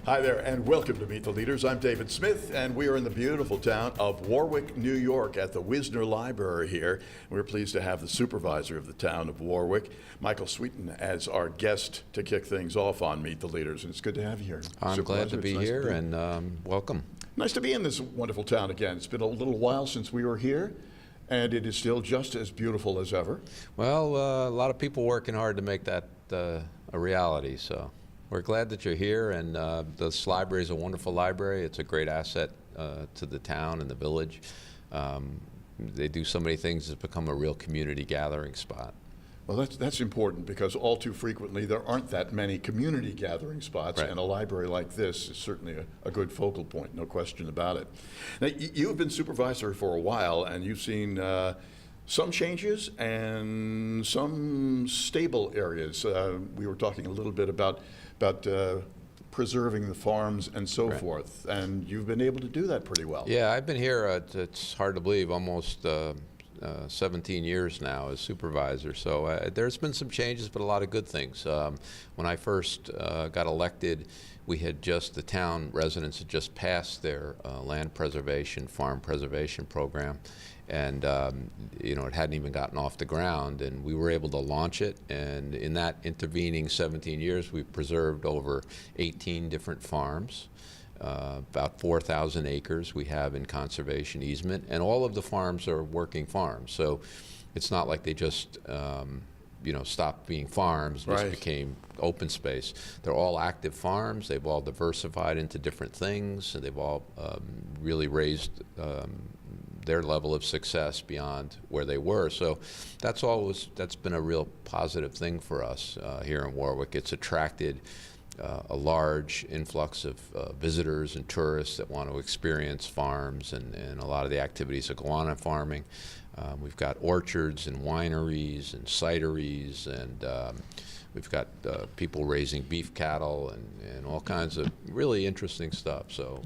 Hi there, and welcome to Meet the Leaders. I'm David Smith, and we are in the beautiful town of Warwick, New York, at the Warwick Library here. We're pleased to have the supervisor of the town of Warwick, Michael Sweeton, as our guest to kick things off on Meet the Leaders. And it's good to have you here. I'm glad to be here, and welcome. Nice to be in this wonderful town again. It's been a little while since we were here, and it is still just as beautiful as ever. Well, a lot of people working hard to make that a reality, so we're glad that you're here. And this library is a wonderful library. It's a great asset to the town and the village. They do so many things. It's become a real community gathering spot. Well, that's important, because all too frequently there aren't that many community gathering spots, right. And a library like this is certainly a good focal point, no question about it. Now, you've been supervisor for a while, and you've seen some changes and some stable areas. We were talking a little bit about preserving the farms and so right. forth, and you've been able to do that pretty well. Yeah, I've been here, it's hard to believe, almost 17 years now as supervisor. So there's been some changes, but a lot of good things. When I first got elected, the town residents had just passed their land preservation, farm preservation program. And it hadn't even gotten off the ground, and we were able to launch it. And in that intervening 17 years, we've preserved over 18 different farms. About 4,000 acres we have in conservation easement, and all of the farms are working farms. So it's not like they just stopped being farms and right. just became open space. They're all active farms. They've all diversified into different things, and they've all really raised their level of success beyond where they were. So that's been a real positive thing for us here in Warwick. It's attracted a large influx of visitors and tourists that want to experience farms and a lot of the activities that go on in farming. We've got orchards and wineries and cideries, and we've got people raising beef cattle and all kinds of really interesting stuff. So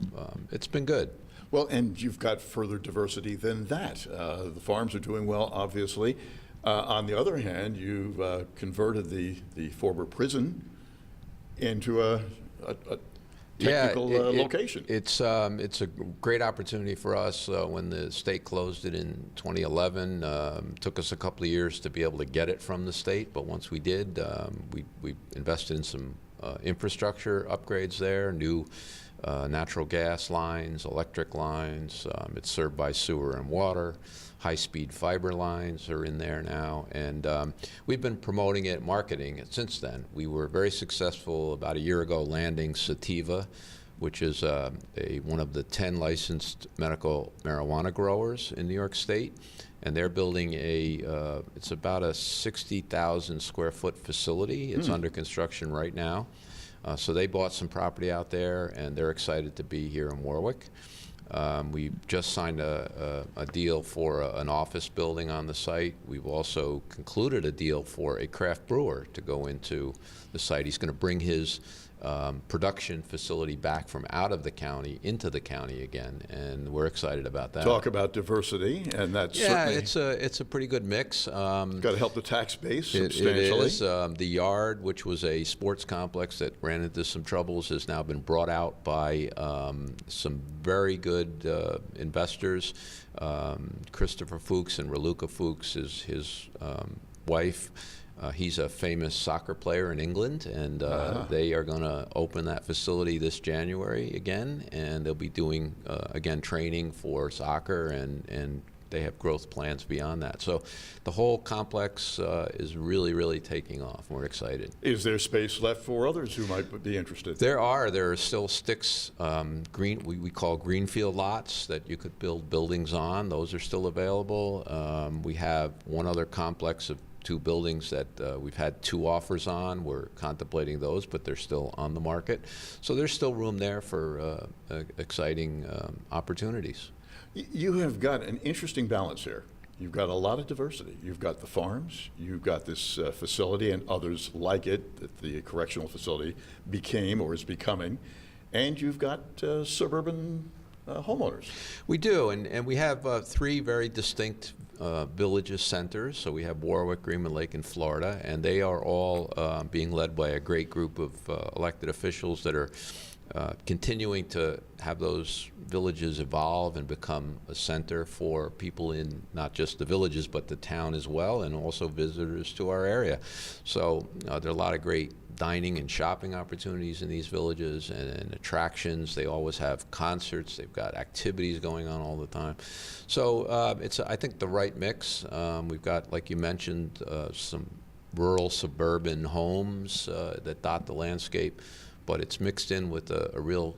it's been good. Well, and you've got further diversity than that. The farms are doing well, obviously. On the other hand, you've converted the former prison into a technical location. It's a great opportunity for us. When the state closed it in 2011, took us a couple of years to be able to get it from the state, but once we did, we invested in some infrastructure upgrades there, new natural gas lines, electric lines. It's served by sewer and water. High-speed fiber lines are in there now, and we've been promoting it, marketing it since then. We were very successful about a year ago landing Sativa, which is one of the 10 licensed medical marijuana growers in New York State, and they're building it's about a 60,000 square foot facility. It's under construction right now. So they bought some property out there, and they're excited to be here in Warwick. We just signed a deal for an office building on the site. We've also concluded a deal for a craft brewer to go into the site. He's going to bring his production facility back from out of the county into the county again, and we're excited about that. Talk about diversity, and that's certainly it's a pretty good mix. Got to help the tax base substantially. It is. The Yard, which was a sports complex that ran into some troubles, has now been brought out by some very good investors. Christopher Fuchs and Raluca Fuchs is his wife. He's a famous soccer player in England, and they are going to open that facility this January again, and they'll be doing, again, training for soccer, and they have growth plans beyond that. So the whole complex is really, really taking off, and we're excited. Is there space left for others who might be interested? There are still sticks, we call greenfield lots that you could build buildings on. Those are still available. We have one other complex of 2 buildings that we've had 2 offers on. We're contemplating those, but they're still on the market. So there's still room there for exciting opportunities. You have got an interesting balance here. You've got a lot of diversity. You've got the farms, you've got this facility and others like it that the correctional facility became or is becoming, and you've got suburban homeowners. We do, and we have 3 very distinct villages centers. So we have Warwick, Greenman Lake, and Florida, and they are all being led by a great group of elected officials that are continuing to have those villages evolve and become a center for people in not just the villages but the town as well, and also visitors to our area. So there are a lot of great dining and shopping opportunities in these villages, and attractions. They always have concerts. They've got activities going on all the time. So it's, I think, the right mix. We've got, like you mentioned, some rural suburban homes that dot the landscape, but it's mixed in with a real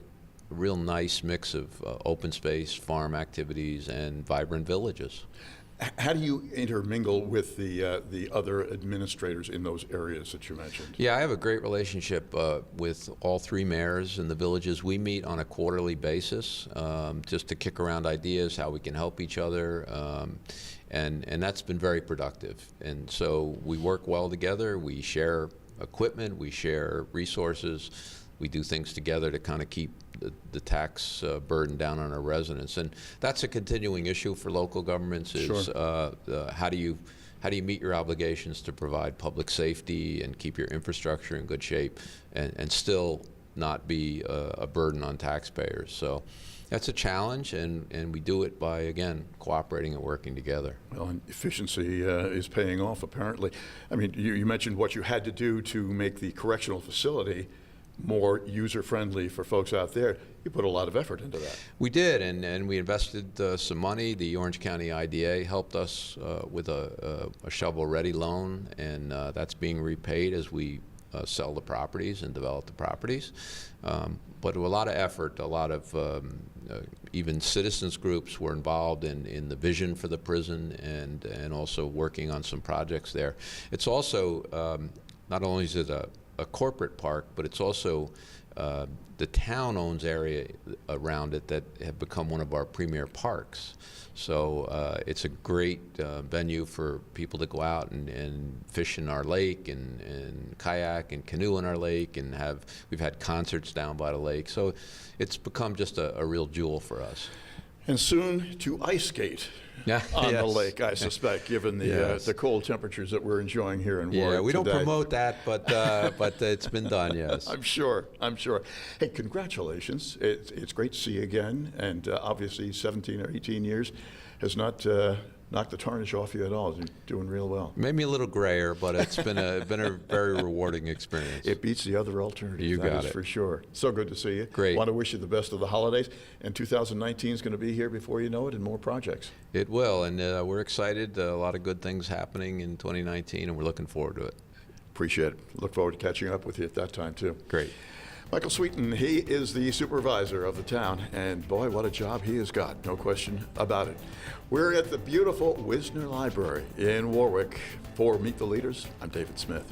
nice mix of open space, farm activities, and vibrant villages. How do you intermingle with the other administrators in those areas that you mentioned? Yeah, I have a great relationship with all three mayors in the villages. We meet on a quarterly basis just to kick around ideas, how we can help each other, and that's been very productive. And so we work well together. We share equipment, we share resources, we do things together to kind of keep the tax burden down on our residents. And that's a continuing issue for local governments, is Sure. How do you meet your obligations to provide public safety and keep your infrastructure in good shape, and still not be a burden on taxpayers. So that's a challenge, and we do it by, again, cooperating and working together. Well, and efficiency is paying off, apparently. I mean, you mentioned what you had to do to make the correctional facility more user-friendly for folks out there. You put a lot of effort into that. We did, and we invested some money. The Orange County IDA helped us with a shovel-ready loan, and that's being repaid as we sell the properties and develop the properties. But a lot of effort, a lot of even citizens groups were involved in the vision for the prison, and also working on some projects there. It's also, not only is it a corporate park, but it's also the town owns area around it that have become one of our premier parks. So it's a great venue for people to go out and fish in our lake, and kayak and canoe in our lake, and we've had concerts down by the lake. So it's become just a real jewel for us. And soon to ice skate on the lake, I suspect, given the cold temperatures that we're enjoying here in Warwick. Yeah, we don't today. promote that, but it's been done, yes. I'm sure. Hey, congratulations. It's great to see you again, and obviously 17 or 18 years has not knocked the tarnish off you at all. You're doing real well. Made me a little grayer, but it's been a very rewarding experience. It beats the other alternatives. You got that is it. for sure. So good to see you. Great. Want to wish you the best of the holidays. And 2019 is going to be here before you know it, and more projects. It will, and we're excited. A lot of good things happening in 2019, and we're looking forward to it. Appreciate it. Look forward to catching up with you at that time, too. Great. Michael Sweeton, he is the supervisor of the town, and boy, what a job he has got, no question about it. We're at the beautiful Wisner Library in Warwick. For Meet the Leaders, I'm David Smith.